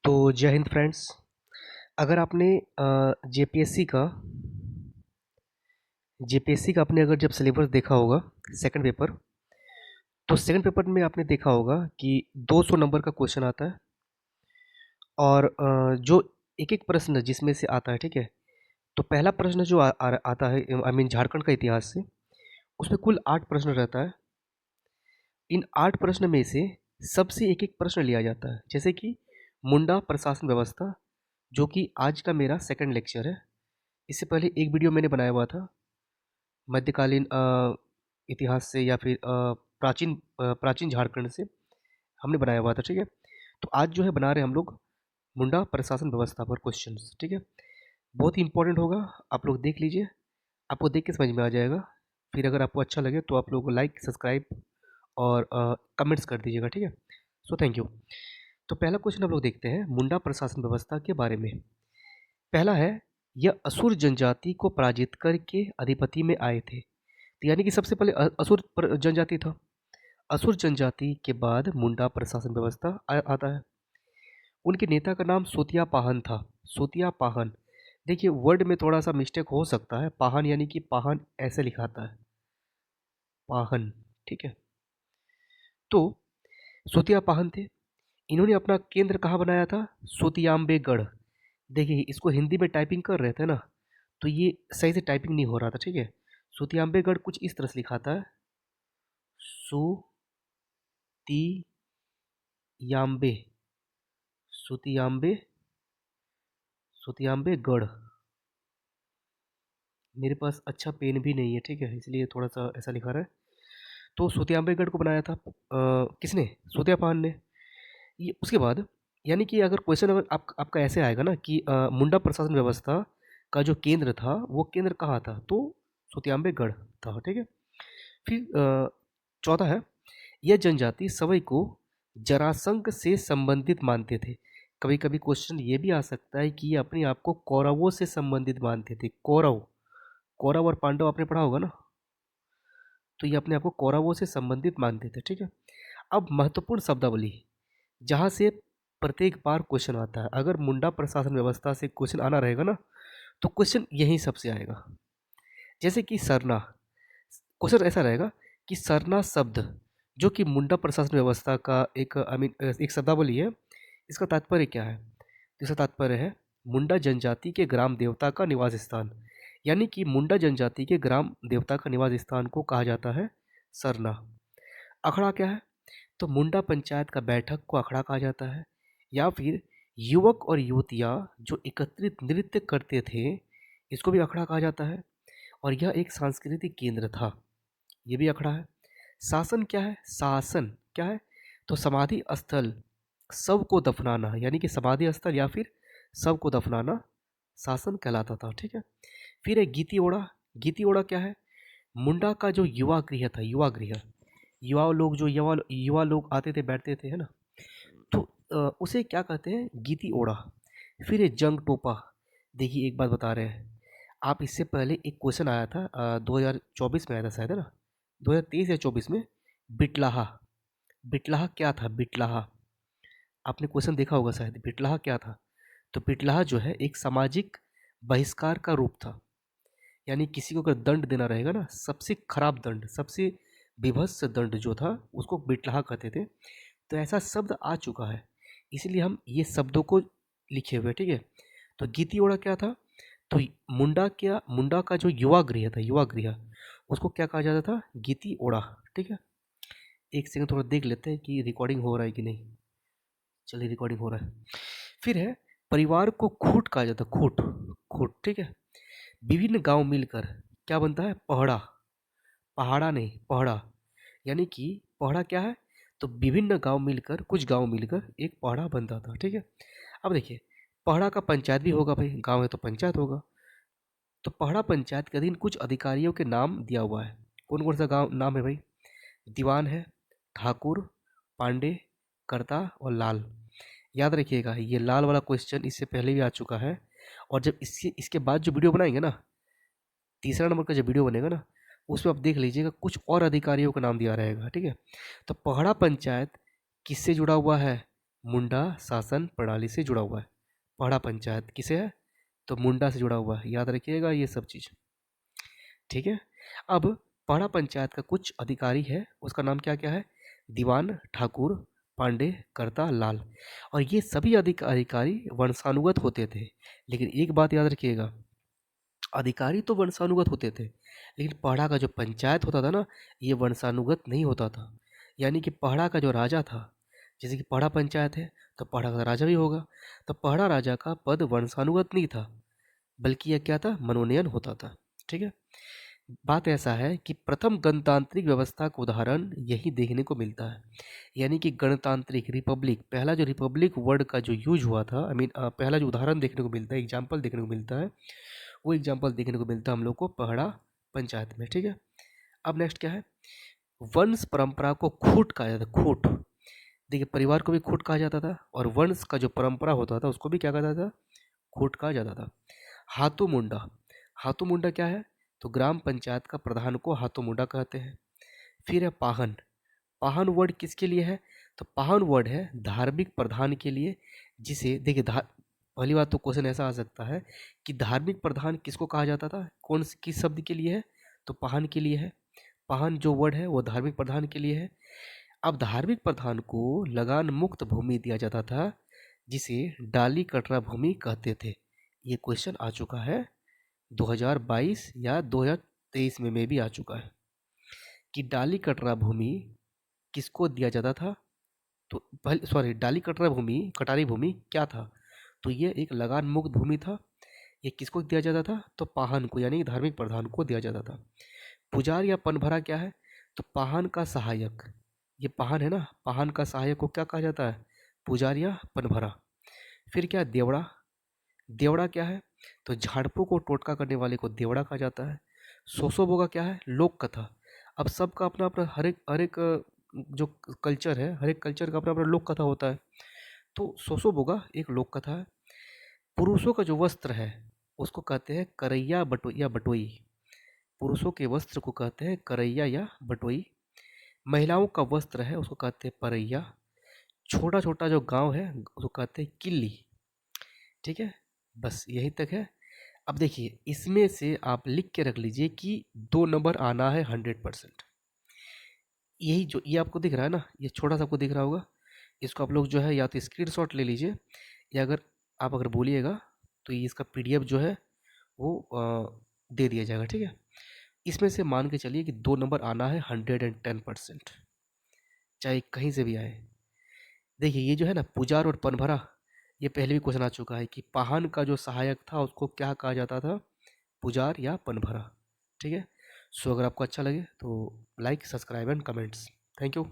तो जय हिंद फ्रेंड्स। अगर आपने जेपीएससी का आपने अगर जब सिलेबस देखा होगा सेकंड पेपर, तो सेकंड पेपर में आपने देखा होगा कि 200 नंबर का क्वेश्चन आता है और जो एक एक प्रश्न जिसमें से आता है, ठीक है। तो पहला प्रश्न जो आता है, आई मीन झारखंड का इतिहास से, उसमें कुल 8 प्रश्न रहता है। इन 8 प्रश्न में से सबसे एक एक प्रश्न लिया जाता है, जैसे कि मुंडा प्रशासन व्यवस्था, जो कि आज का मेरा सेकंड लेक्चर है। इससे पहले एक वीडियो मैंने बनाया हुआ था मध्यकालीन इतिहास से या फिर प्राचीन झारखंड से हमने बनाया हुआ था, ठीक है। तो आज जो है बना रहे हैं हम लोग मुंडा प्रशासन व्यवस्था पर क्वेश्चंस, ठीक है। बहुत ही इंपॉर्टेंट होगा, आप लोग देख लीजिए, आपको देख के समझ में आ जाएगा। फिर अगर आपको अच्छा लगे तो आप लोग लाइक सब्सक्राइब और कमेंट्स कर दीजिएगा, ठीक है। So thank you. तो पहला क्वेश्चन हम लोग देखते हैं मुंडा प्रशासन व्यवस्था के बारे में। पहला है, यह असुर जनजाति को पराजित करके अधिपति में आए थे। तो यानी कि सबसे पहले असुर जनजाति था। असुर जनजाति के बाद मुंडा प्रशासन व्यवस्था आता है। उनके नेता का नाम सोतिया पाहन था। सोतिया पाहन, देखिए वर्ड में थोड़ा सा मिस्टेक हो सकता है, पाहन यानी कि पाहन ऐसे लिखाता है, पाहन, ठीक है। तो सोतिया पाहन थे। इन्होंने अपना केंद्र कहाँ बनाया था? सोतियाम्बेगढ़। देखिए इसको हिंदी में टाइपिंग कर रहे थे ना, तो ये सही से टाइपिंग नहीं हो रहा था, ठीक है। सोतियाम्बेगढ़ कुछ इस तरह से लिखाता है, सुतियाम्बे, सुतियाम्बे, सुतियाम्बेगढ़। मेरे पास अच्छा पेन भी नहीं है, ठीक है, इसलिए थोड़ा सा ऐसा लिखा रहा है। तो सुतियाम्बेगढ़ को बनाया था किसने? सोतियापान ने। ये उसके बाद, यानी कि अगर क्वेश्चन अगर आपका ऐसे आएगा ना कि मुंडा प्रशासन व्यवस्था का जो केंद्र था वो केंद्र कहाँ था, तो सुतियाम्बेगढ़ था, ठीक है। फिर चौथा है, यह जनजाति सवई को जरासंध से संबंधित मानते थे। कभी कभी क्वेश्चन ये भी आ सकता है कि ये अपने आप को कौरवों से संबंधित मानते थे। कौरव, कौरव और पांडव आपने पढ़ा होगा ना, तो ये अपने आप को कौरवों से संबंधित मानते थे, ठीक है। अब महत्वपूर्ण शब्दावली, जहाँ से प्रत्येक बार क्वेश्चन आता है, अगर मुंडा प्रशासन व्यवस्था से क्वेश्चन आना रहेगा ना, तो क्वेश्चन यहीं सबसे आएगा। जैसे कि सरना, क्वेश्चन ऐसा रहेगा कि सरना शब्द जो कि मुंडा प्रशासन व्यवस्था का एक आई मीन एक शब्दावली है, इसका तात्पर्य क्या है? तो इसका तात्पर्य है मुंडा जनजाति के ग्राम देवता का निवास स्थान। यानी कि मुंडा जनजाति के ग्राम देवता का निवास स्थान को कहा जाता है सरना। अखड़ा क्या है? तो मुंडा पंचायत का बैठक को अखड़ा कहा जाता है। या फिर युवक और युवतियाँ जो एकत्रित नृत्य करते थे, इसको भी अखड़ा कहा जाता है। और यह एक सांस्कृतिक केंद्र था, ये भी अखड़ा है। शासन क्या है? शासन क्या है? तो समाधि स्थल, शव को दफनाना, यानी कि समाधि स्थल या फिर शव को दफनाना शासन कहलाता था, ठीक है। फिर है गीती ओड़ा। गीती ओड़ा क्या है? मुंडा का जो युवा गृह था, युवा गृह, युवा लोग जो युवा युवा लोग आते थे बैठते थे, है ना, तो उसे क्या कहते हैं? गीती ओड़ा। फिर है जंग टोपा। देखिए एक बात बता रहे हैं, आप इससे पहले एक क्वेश्चन आया था 2024 में आया था शायद, है ना, 2023 या 24 में, बिटलाहा। बिटलाहा क्या था? बिटलाहा आपने क्वेश्चन देखा होगा शायद, बिटलाहा क्या था? तो बिटलाहा जो है एक सामाजिक बहिष्कार का रूप था। यानी किसी को अगर दंड देना रहेगा ना, सबसे खराब दंड, सबसे विभत्स दंड जो था, उसको बिटलाहा कहते थे। तो ऐसा शब्द आ चुका है, इसलिए हम ये शब्दों को लिखे हुए, ठीक है। तो गीती ओड़ा क्या था? तो मुंडा का जो युवा गृह था, युवा गृह, उसको क्या कहा जाता था? गीती ओड़ा, ठीक है। एक सेकंड थोड़ा देख लेते हैं कि रिकॉर्डिंग हो रहा है कि नहीं। चलिए रिकॉर्डिंग हो रहा है। फिर है, परिवार को खूट कहा जाता है, खूट, खूट, ठीक है। विभिन्न गांव मिलकर क्या बनता है? पहड़ा। पहाड़ा नहीं, पहड़ा। यानी कि पहड़ा क्या है? तो विभिन्न गांव मिलकर, कुछ गांव मिलकर एक पहड़ा बनता था, ठीक है। अब देखिए, पहड़ा का पंचायत भी होगा भाई, गांव है तो पंचायत होगा। तो पहड़ा पंचायत के अधीन कुछ अधिकारियों के नाम दिया हुआ है। कौन कौन सा गांव नाम है भाई? दीवान है, ठाकुर, पांडे, करता और लाल। याद रखिएगा, ये लाल वाला क्वेश्चन इससे पहले भी आ चुका है। और जब इसके बाद जो वीडियो बनाएंगे ना, तीसरा नंबर का जब वीडियो बनेगा ना, उसमें आप देख लीजिएगा कुछ और अधिकारियों का नाम दिया रहेगा, ठीक है। तो पहड़ा पंचायत किससे जुड़ा हुआ है? मुंडा शासन प्रणाली से जुड़ा हुआ है। पहाड़ा पंचायत किसे है? तो मुंडा से जुड़ा हुआ है, याद रखिएगा ये सब चीज़। ठीक है। अब पहाड़ा पंचायत का कुछ अधिकारी है, उसका नाम क्या क्या है? दीवान, ठाकुर, पांडे, कर्ता, लाल। और ये सभी अधिकारी वंशानुगत होते थे। लेकिन एक बात याद रखिएगा, अधिकारी तो वंशानुगत होते थे, लेकिन पहाड़ा का जो पंचायत होता था ना, ये वंशानुगत नहीं होता था। यानी कि पहाड़ा का जो राजा था, जैसे कि पहाड़ा पंचायत है तो पहाड़ा का राजा भी होगा, तो पहाड़ा राजा का पद वंशानुगत नहीं था, बल्कि यह क्या था? मनोनयन होता था। ठीक है। बात ऐसा है कि प्रथम गणतांत्रिक व्यवस्था का उदाहरण यही देखने को मिलता है। यानी कि गणतांत्रिक रिपब्लिक, पहला जो रिपब्लिक वर्ड का जो यूज हुआ था, आई मीन पहला जो उदाहरण देखने को मिलता है, एग्जाम्पल देखने को मिलता है, वो एग्जाम्पल देखने को मिलता है हम लोग को पहाड़ा पंचायत में। ठीक है। अब नेक्स्ट क्या है? वंश परंपरा को खूट कहा जाता है। खूट, देखिए परिवार को भी खूट कहा जाता था, और वंश का जो परंपरा होता था उसको भी क्या कहा जाता था? खूट कहा जाता था। हाथू मुंडा, हाथू मुंडा क्या है? तो ग्राम पंचायत का प्रधान को हाथू मुंडा कहते हैं। फिर है पाहन, पाहन वर्ड किसके लिए है? तो पाहन वर्ड है धार्मिक प्रधान के लिए, जिसे देखिए पहली बात तो क्वेश्चन ऐसा आ सकता है कि धार्मिक प्रधान किसको कहा जाता था, किस शब्द के लिए है? तो पाहन के लिए है। पाहन जो वर्ड है वो धार्मिक प्रधान के लिए है। अब धार्मिक प्रधान को लगान मुक्त भूमि दिया जाता था, जिसे डाली कटरा भूमि कहते थे। ये क्वेश्चन आ चुका है 2022 या 2023 में भी आ चुका है कि डाली कटरा भूमि किसको दिया जाता था? तो पहले सॉरी, डाली कटरा भूमि, कटारी भूमि क्या था? तो ये एक लगान मुक्त भूमि था। ये किसको दिया जाता था? तो पाहन को, यानी धार्मिक प्रधान को दिया जाता था। पुजार या पनभरा क्या है? तो पाहन का सहायक, ये पाहन है ना, पाहन का सहायक को क्या कहा जाता है? पुजार या पनभरा। फिर क्या? देवड़ा, देवड़ा क्या है? तो झाड़पों को टोटका करने वाले को देवड़ा कहा जाता है। सोसोबोगा क्या है? लोक कथा। अब सबका अपना अपना हर एक जो कल्चर है, हर एक कल्चर का अपना अपना लोक कथा होता है। तो सोसोबोगा एक लोक कथा है। पुरुषों का जो वस्त्र है उसको कहते हैं करैया बटोई या बटोई। पुरुषों के वस्त्र को कहते हैं करैया या बटोई। महिलाओं का वस्त्र है उसको कहते हैं परैया। छोटा छोटा जो गांव है उसको कहते हैं किल्ली। ठीक है, बस यही तक है। अब देखिए इसमें से आप लिख के रख लीजिए कि 2 नंबर आना है 100%। यही जो ये आपको दिख रहा है ना, ये छोटा सा आपको दिख रहा होगा, इसको आप लोग जो है या तो स्क्रीनशॉट ले लीजिए, या अगर बोलिएगा तो ये इसका पीडीएफ जो है वो दे दिया जाएगा। ठीक है। इसमें से मान के चलिए कि 2 नंबर आना है 110%, चाहे कहीं से भी आए। देखिए ये जो है ना पुजार और पनभरा, ये पहले भी क्वेश्चन आ चुका है कि पाहन का जो सहायक था उसको क्या कहा जाता था? पुजार या पनभरा। ठीक है। सो अगर आपको अच्छा लगे तो like, subscribe and comments. Thank you.